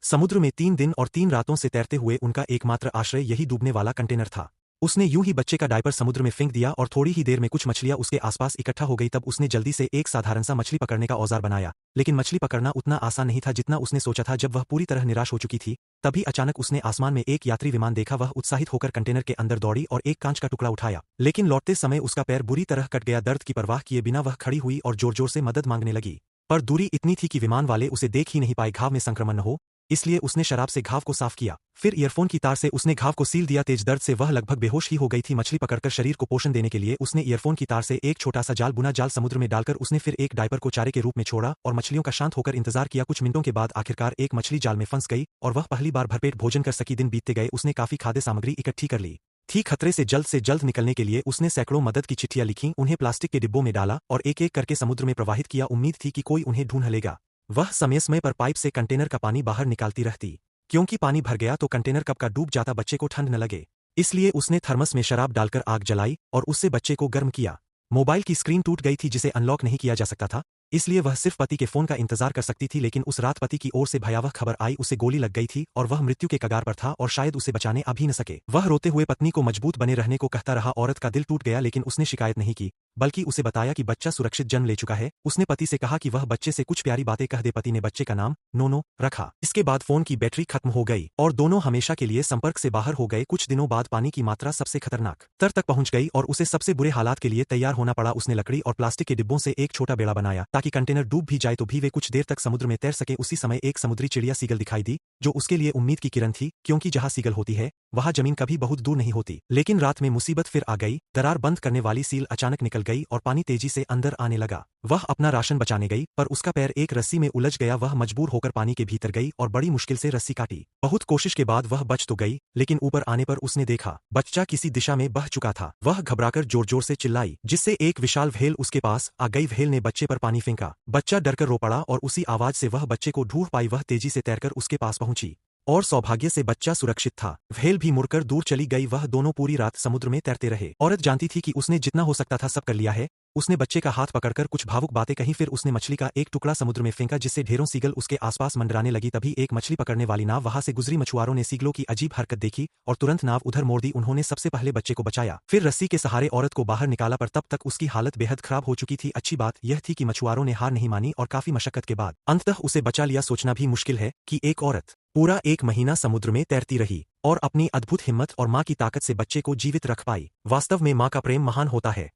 समुद्र में 3 दिन और 3 रातों से तैरते हुए उनका एकमात्र आश्रय यही डूबने वाला कंटेनर था। उसने यूं ही बच्चे का डायपर समुद्र में फेंक दिया और थोड़ी ही देर में कुछ मछलियां उसके आसपास इकट्ठा हो गई। तब उसने जल्दी से एक साधारण सा मछली पकड़ने का औजार बनाया, लेकिन मछली पकड़ना उतना आसान नहीं था जितना उसने सोचा था। जब वह पूरी तरह निराश हो चुकी थी, तभी अचानक उसने आसमान में एक यात्री विमान देखा। वह उत्साहित होकर कंटेनर के अंदर दौड़ी और एक कांच का टुकड़ा उठाया, लेकिन लौटते समय उसका पैर बुरी तरह कट गया। दर्द की परवाह किए बिना वह खड़ी हुई और जोर जोर से मदद मांगने लगी, पर दूरी इतनी थी कि विमान वाले उसे देख ही नहीं पाए। घाव में संक्रमण न हो, इसलिए उसने शराब से घाव को साफ किया। फिर ईयरफोन की तार से उसने घाव को सील दिया। तेज दर्द से वह लगभग बेहोश ही हो गई थी। मछली पकड़कर शरीर को पोषण देने के लिए उसने ईयरफोन की तार से एक छोटा सा जाल बुना। जाल समुद्र में डालकर उसने फिर एक डायपर को चारे के रूप में छोड़ा और मछलियों का शांत होकर इंतजार किया। कुछ मिनटों के बाद आखिरकार एक मछली जाल में फंस गई और वह पहली बार भरपेट भोजन कर सकी। दिन बीतते गए, उसने काफी खाद्य सामग्री इकट्ठी कर ली थी। खतरे से जल्द निकलने के लिए उसने सैकड़ों मदद की चिट्ठियां लिखीं, उन्हें प्लास्टिक के डिब्बों में डाला और एक एक करके समुद्र में प्रवाहित किया। उम्मीद थी कि कोई उन्हें ढूंढ लेगा। वह समय समय पर पाइप से कंटेनर का पानी बाहर निकालती रहती, क्योंकि पानी भर गया तो कंटेनर कब का डूब जाता, बच्चे को ठंड न लगे। इसलिए उसने थर्मस में शराब डालकर आग जलाई और उससे बच्चे को गर्म किया। मोबाइल की स्क्रीन टूट गई थी जिसे अनलॉक नहीं किया जा सकता था, इसलिए वह सिर्फ पति के फोन का इंतजार कर सकती थी। लेकिन उस रात पति की ओर से भयावह खबर आई, उसे गोली लग गई थी और वह मृत्यु के कगार पर था और शायद उसे बचाने आ भी न सके। वह रोते हुए पत्नी को मजबूत बने रहने को कहता रहा। औरत का दिल टूट गया, लेकिन उसने शिकायत नहीं की, बल्कि उसे बताया कि बच्चा सुरक्षित जन्म ले चुका है। उसने पति से कहा कि वह बच्चे से कुछ प्यारी बातें कह दे। पति ने बच्चे का नाम नोनो रखा। इसके बाद फोन की बैटरी खत्म हो गई और दोनों हमेशा के लिए संपर्क से बाहर हो गए। कुछ दिनों बाद पानी की मात्रा सबसे खतरनाक स्तर तक पहुंच गई और उसे सबसे बुरे हालात के लिए तैयार होना पड़ा। उसने लकड़ी और प्लास्टिक के डिब्बों से एक छोटा बेड़ा बनाया ताकि कंटेनर डूब भी जाए तो भी वे कुछ देर तक समुद्र में तैर सके। उसी समय एक समुद्री चिड़िया सीगल दिखाई दी, जो उसके लिए उम्मीद की किरण थी, क्योंकि जहां सीगल होती है वहां जमीन कभी बहुत दूर नहीं होती। लेकिन रात में मुसीबत फिर आ गई। दरार बंद करने वाली सील अचानक निकल गई और पानी तेजी से अंदर आने लगा। वह अपना राशन बचाने गई, पर उसका पैर एक रस्सी में उलझ गया। वह मजबूर होकर पानी के भीतर गई और बड़ी मुश्किल से रस्सी काटी। बहुत कोशिश के बाद वह बच तो गई, लेकिन ऊपर आने पर उसने देखा बच्चा किसी दिशा में बह चुका था। वह घबराकर जोर जोर से चिल्लाई, जिससे एक विशाल व्हेल उसके पास आ गई। व्हेल ने बच्चे पर पानी फेंका। बच्चा डरकर रो पड़ा और उसी आवाज से वह बच्चे को ढूंढ पाई। वह तेजी से तैरकर उसके पास पहुंची और सौभाग्य से बच्चा सुरक्षित था। व्हेल भी मुड़कर दूर चली गई। वह दोनों पूरी रात समुद्र में तैरते रहे। औरत जानती थी कि उसने जितना हो सकता था सब कर लिया है। उसने बच्चे का हाथ पकड़कर कुछ भावुक बातें कहीं, फिर उसने मछली का एक टुकड़ा समुद्र में फेंका, जिससे ढेरों सीगल उसके आसपास मंडराने लगी। तभी एक मछली पकड़ने वाली नाव वहां से गुजरी। मछुआरों ने सीगलों की अजीब हरकत देखी और तुरंत नाव उधर मोड़ दी। उन्होंने सबसे पहले बच्चे को बचाया, फिर रस्सी के सहारे औरत को बाहर निकाला, पर तब तक उसकी हालत बेहद खराब हो चुकी थी। अच्छी बात यह थी कि मछुआरों ने हार नहीं मानी और काफी मशक्कत के बाद अंततः उसे बचा लिया। सोचना भी मुश्किल है कि एक औरत पूरा 1 महीना समुद्र में तैरती रही और अपनी अद्भुत हिम्मत और मां की ताकत से बच्चे को जीवित रख पाई। वास्तव में मां का प्रेम महान होता है।